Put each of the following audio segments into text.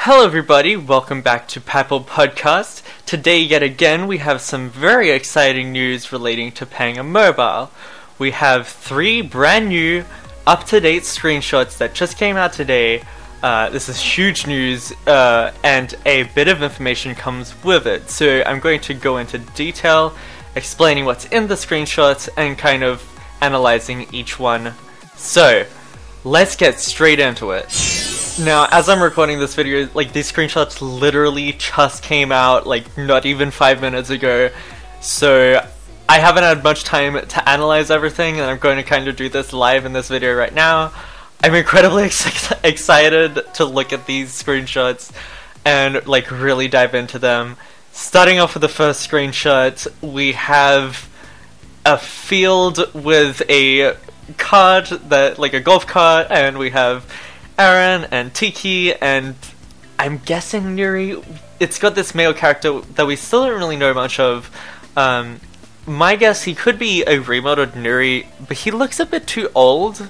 Hello everybody, welcome back to Papel Pod-Cast. Today yet again we have some very exciting news relating to Pangya Mobile. We have 3 brand new, up-to-date screenshots that just came out today. This is huge news, and a bit of information comes with it. So I'm going to go into detail, explaining what's in the screenshots and kind of analyzing each one. So, let's get straight into it. Now, as I'm recording this video, these screenshots literally just came out, not even 5 minutes ago. So, I haven't had much time to analyze everything, and I'm going to kind of do this live in this video right now. I'm incredibly excited to look at these screenshots and, really dive into them. Starting off with the first screenshot, we have a field with a cart, a golf cart, and we have Aaron and Tiki, and I'm guessing Nuri. It's got this male character that we still don't really know much of. My guess, he could be a remodeled Nuri, but he looks a bit too old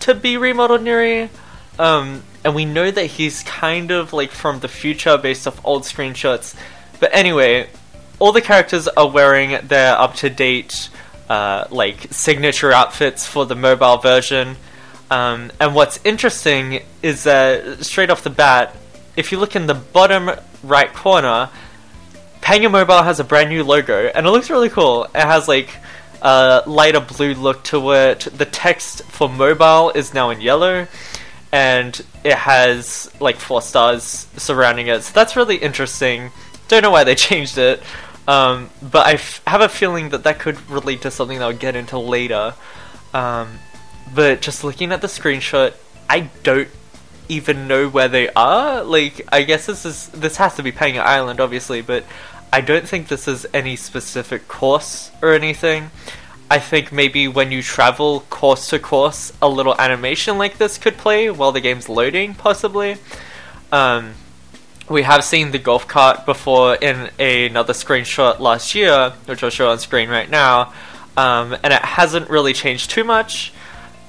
to be remodeled Nuri. And we know that he's kind of from the future based off old screenshots. But anyway, all the characters are wearing their up-to-date signature outfits for the mobile version. And what's interesting is that, straight off the bat, if you look in the bottom right corner, Pangya Mobile has a brand new logo, and it looks really cool. It has a lighter blue look to it. The text for mobile is now in yellow, and it has 4 stars surrounding it. So that's really interesting. Don't know why they changed it, but I have a feeling that could relate to something that I'll get into later. But just looking at the screenshot, I don't even know where they are. I guess this has to be Pangya Island, obviously, but I don't think this is any specific course or anything. I think maybe when you travel course to course, a little animation like this could play while the game's loading, possibly. We have seen the golf cart before in another screenshot last year, which I'll show on screen right now, and it hasn't really changed too much.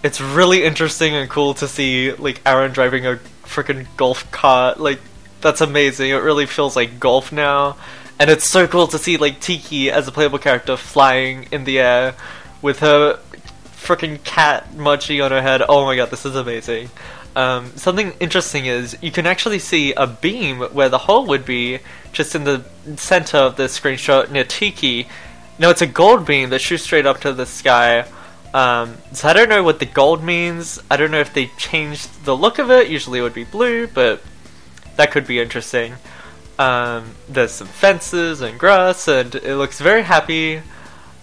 It's really interesting and cool to see Aaron driving a freaking golf cart. That's amazing. It really feels like golf now. And it's so cool to see Tiki as a playable character flying in the air with her freaking cat munchie on her head. Oh my god, this is amazing. Something interesting is you can actually see a beam where the hole would be, just in the center of the screenshot near Tiki. Now it's a gold beam that shoots straight up to the sky. So I don't know what the gold means. I don't know if they changed the look of it. Usually it would be blue, but that could be interesting. There's some fences and grass, and it looks very happy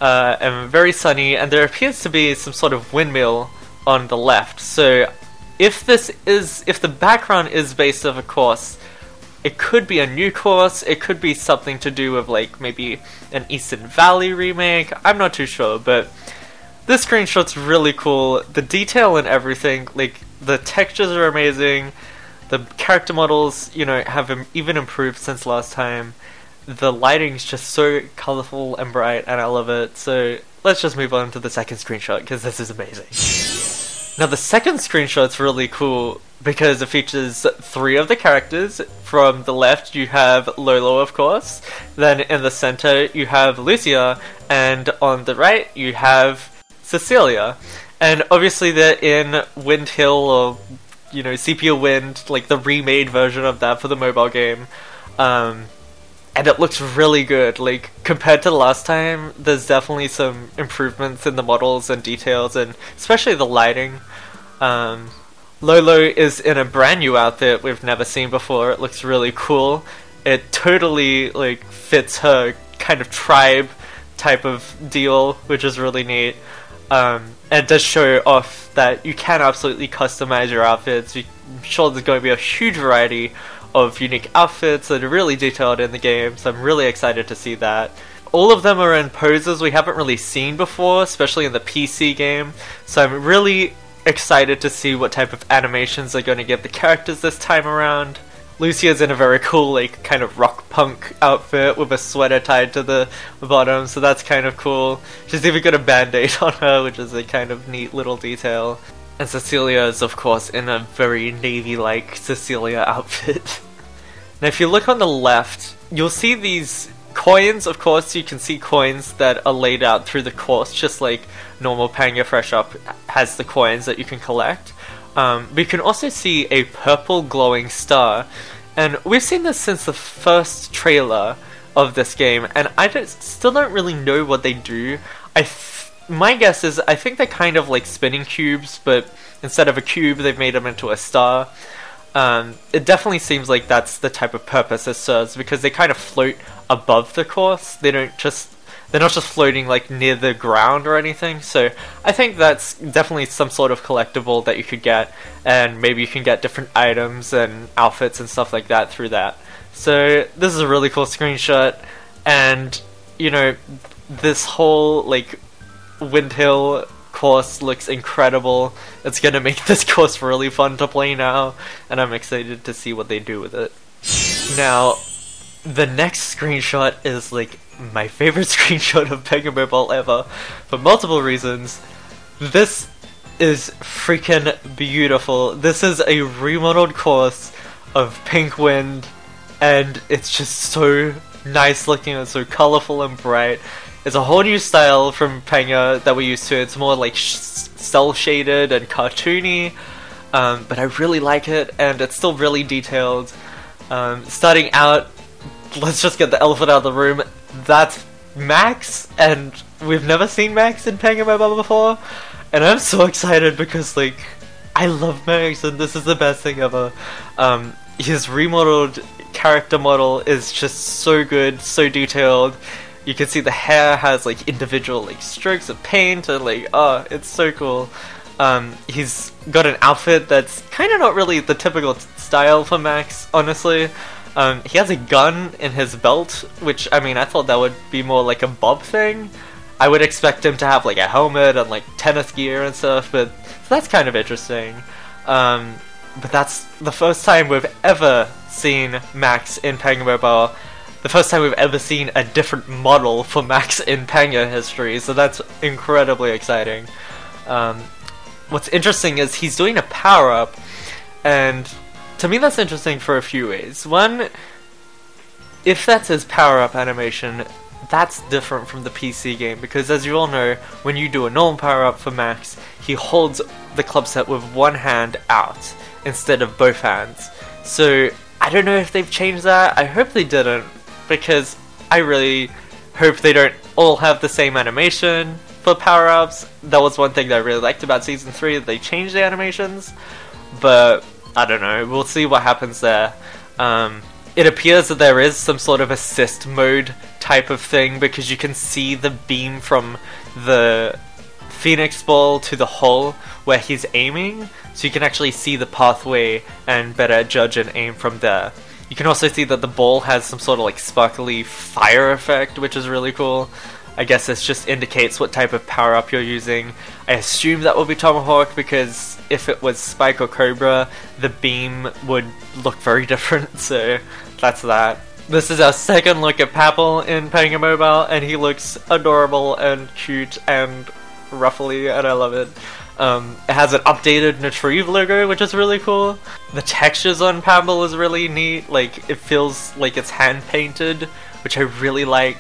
and very sunny, and there appears to be some sort of windmill on the left. So if the background is based off a course, it could be a new course. It could be something to do with maybe an Eastern Valley remake. I'm not too sure, but this screenshot's really cool. The detail and everything, the textures are amazing. The character models, have even improved since last time. The lighting's just so colorful and bright, and I love it. So let's just move on to the second screenshot, because this is amazing. Now the second screenshot's really cool because it features 3 of the characters. From the left you have Lolo, of course. Then in the center you have Lucia, and on the right you have Cecilia. And obviously they're in Wind Hill, or Sepia Wind, the remade version of that for the mobile game. And it looks really good. Compared to the last time, there's definitely some improvements in the models and details, and especially the lighting. Lolo is in a brand new outfit we've never seen before. It looks really cool. It totally fits her kind of tribe type of deal, which is really neat. And it does show off that you can absolutely customize your outfits. I'm sure there's going to be a huge variety of unique outfits that are really detailed in the game, so I'm really excited to see that. All of them are in poses we haven't really seen before, especially in the PC game, so I'm really excited to see what type of animations they're going to give the characters this time around. Lucia's in a very cool, kind of rock punk outfit with a sweater tied to the bottom, so that's kind of cool. She's even got a band-aid on her, which is a kind of neat little detail. And Cecilia is, of course, in a very Navy-like Cecilia outfit. Now if you look on the left, you'll see these coins. Of course, you can see coins that are laid out through the course, just like normal Pangya Fresh Up has the coins that you can collect. But you can also see a purple glowing star, and we've seen this since the first trailer of this game, and still don't really know what they do. My guess is I think they're kind of like spinning cubes, but instead of a cube, they've made them into a star. It definitely seems like that's the type of purpose it serves, because they kind of float above the course. They're not just floating like near the ground or anything. So I think that's definitely some sort of collectible that you could get, and maybe you can get different items and outfits and stuff like that through that. So this is a really cool screenshot, and you know, this whole like Wind Hill course looks incredible. It's gonna make this course really fun to play now, and I'm excited to see what they do with it. Now, the next screenshot is like my favorite screenshot of Pangya Mobile ever, for multiple reasons. This is freaking beautiful. This is a remodeled course of Pink Wind, and it's just so nice looking and so colorful and bright. It's a whole new style from Pangya that we're used to. It's more like cel shaded and cartoony, but I really like it, and it's still really detailed. Starting out, let's just get the elephant out of the room. That's Max, and we've never seen Max in Pangya Mobile before, and I'm so excited because like I love Max, and this is the best thing ever. His remodeled character model is just so good, so detailed. You can see the hair has like individual like strokes of paint, and like, oh, it's so cool. He's got an outfit that's kind of not really the typical style for Max, honestly. He has a gun in his belt, which, I mean, I thought that would be more like a Bob thing. I would expect him to have like a helmet and like tennis gear and stuff, but so that's kind of interesting. But that's the first time we've ever seen Max in Pangya Mobile. The first time we've ever seen a different model for Max in Pangya history, so that's incredibly exciting. What's interesting is he's doing a power-up, and to me that's interesting for a few ways. One, if that's his power-up animation, that's different from the PC game, because as you all know, when you do a normal power-up for Max, he holds the club set with one hand out, instead of both hands. So, I don't know if they've changed that. I hope they didn't, because I really hope they don't all have the same animation for power-ups. That was one thing that I really liked about Season 3, that they changed the animations, but I don't know, we'll see what happens there. It appears that there is some sort of assist mode type of thing, because you can see the beam from the Phoenix Ball to the hole where he's aiming, so you can actually see the pathway and better judge and aim from there. You can also see that the ball has some sort of like sparkly fire effect, which is really cool. I guess this just indicates what type of power-up you're using. I assume that will be Tomahawk, because if it was Spike or Cobra, the beam would look very different, so that's that. This is our second look at Papel in Pangya Mobile, and he looks adorable and cute and ruffly, and I love it. It has an updated Retrieve logo, which is really cool. The textures on Papel is really neat, like it feels like it's hand painted, which I really like.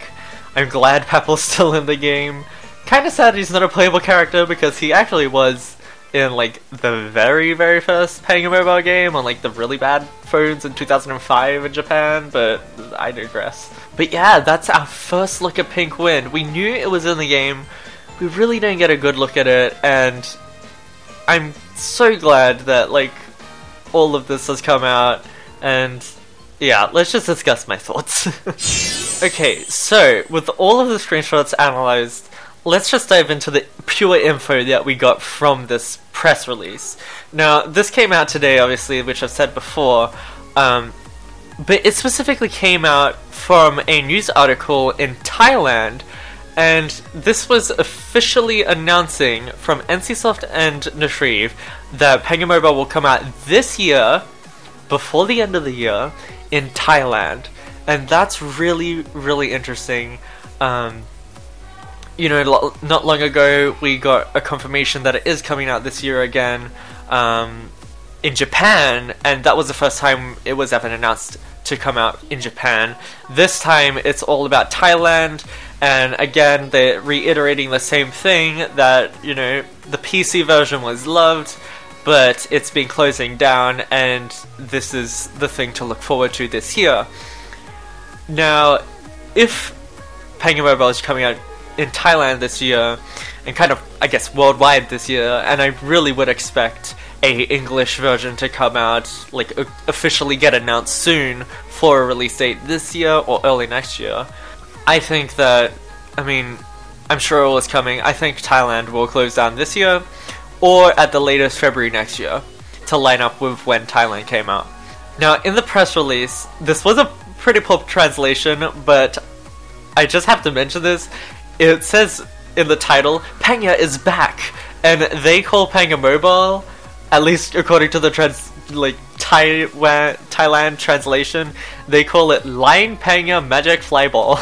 I'm glad Papel's still in the game. Kinda sad he's not a playable character, because he actually was in like the very first Pangya Mobile game on like the really bad phones in 2005 in Japan, but I digress. But yeah, that's our first look at Pink Wind. We knew it was in the game, we really didn't get a good look at it, and I'm so glad that like all of this has come out, and yeah, let's just discuss my thoughts. Okay, so with all of the screenshots analyzed, let's just dive into the pure info that we got from this press release. Now, this came out today, obviously, which I've said before, but it specifically came out from a news article in Thailand, and this was officially announcing from NCSoft and Retrieve that Pangya Mobile will come out this year, before the end of the year, in Thailand. And that's really, really interesting. You know, not long ago we got a confirmation that it is coming out this year again in Japan, and that was the first time it was ever announced to come out in Japan. This time it's all about Thailand, and again they're reiterating the same thing that, you know, the PC version was loved, but it's been closing down, and this is the thing to look forward to this year. Now, if Pangya Mobile is coming out in Thailand this year, and kind of, I guess, worldwide this year, and I really would expect a English version to come out, like, officially get announced soon for a release date this year or early next year. I think that, I mean, I'm sure it was coming. I think Thailand will close down this year, or at the latest February next year, to line up with when Thailand came out. Now, in the press release, this was a pretty poor translation, but I just have to mention this. It says in the title, Pangya is back, and they call Pangya Mobile, at least according to the Thailand translation, they call it Line Pangya Magic Flyball,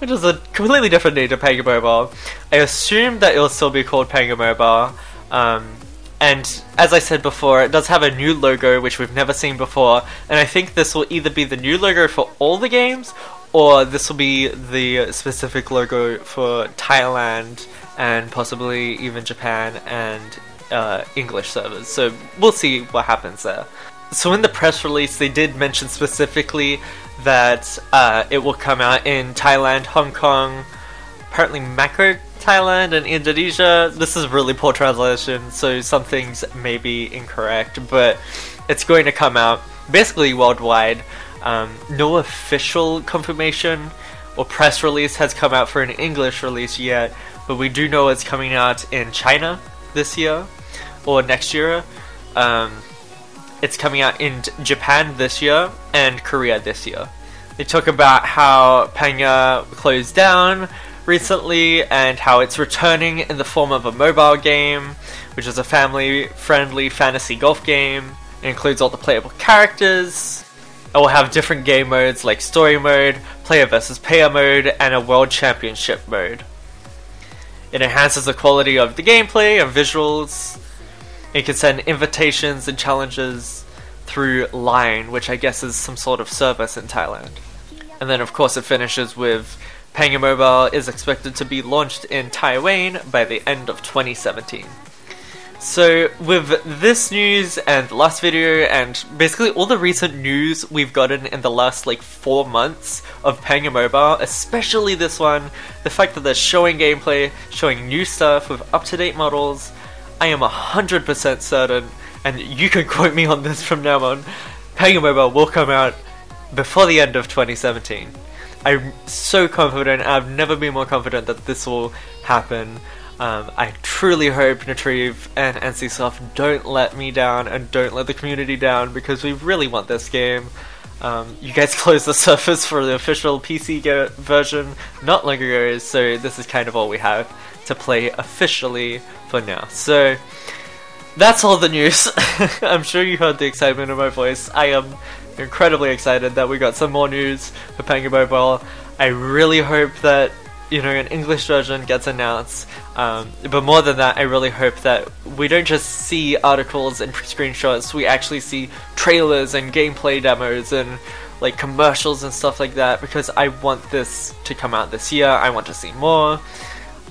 which is a completely different name to Pangya Mobile. I assume that it'll still be called Pangya Mobile, and as I said before, it does have a new logo which we've never seen before, and I think this will either be the new logo for all the games, or this will be the specific logo for Thailand and possibly even Japan and English servers. So we'll see what happens there. So in the press release, they did mention specifically that it will come out in Thailand, Hong Kong, apparently Macro Thailand, and Indonesia. This is really poor translation, so some things may be incorrect, but it's going to come out basically worldwide. No official confirmation or press release has come out for an English release yet, but we do know it's coming out in China this year or next year. It's coming out in Japan this year and Korea this year. They talk about how Pangya closed down recently and how it's returning in the form of a mobile game, which is a family-friendly fantasy golf game. It includes all the playable characters. It will have different game modes like story mode, player versus player mode, and a world championship mode. It enhances the quality of the gameplay and visuals. You can send invitations and challenges through Line, which I guess is some sort of service in Thailand. And then of course it finishes with Pangya Mobile is expected to be launched in Taiwan by the end of 2017. So with this news and the last video and basically all the recent news we've gotten in the last like 4 months of Pangya Mobile, especially this one, the fact that they're showing gameplay, showing new stuff with up-to-date models, I am 100% certain, and you can quote me on this from now on, Pangya Mobile will come out before the end of 2017. I'm so confident, I've never been more confident that this will happen. I truly hope Natrive and NCSoft don't let me down and don't let the community down, because we really want this game. You guys closed the servers for the official PC version not long ago, so this is kind of all we have to play officially for now. So that's all the news. I'm sure you heard the excitement in my voice. I am incredibly excited that we got some more news for Pangya Mobile. I really hope that, you know, an English version gets announced, but more than that, I really hope that we don't just see articles and screenshots, we actually see trailers and gameplay demos and like commercials and stuff like that, because I want this to come out this year. I want to see more.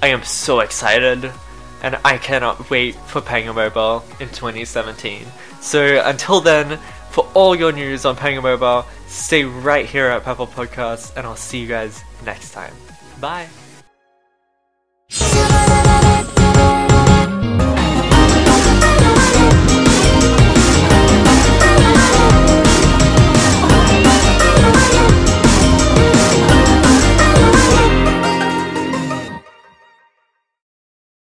I am so excited, and I cannot wait for Pangya Mobile in 2017. So until then, for all your news on Pangya Mobile, stay right here at Papel Podcast, and I'll see you guys next time. Bye!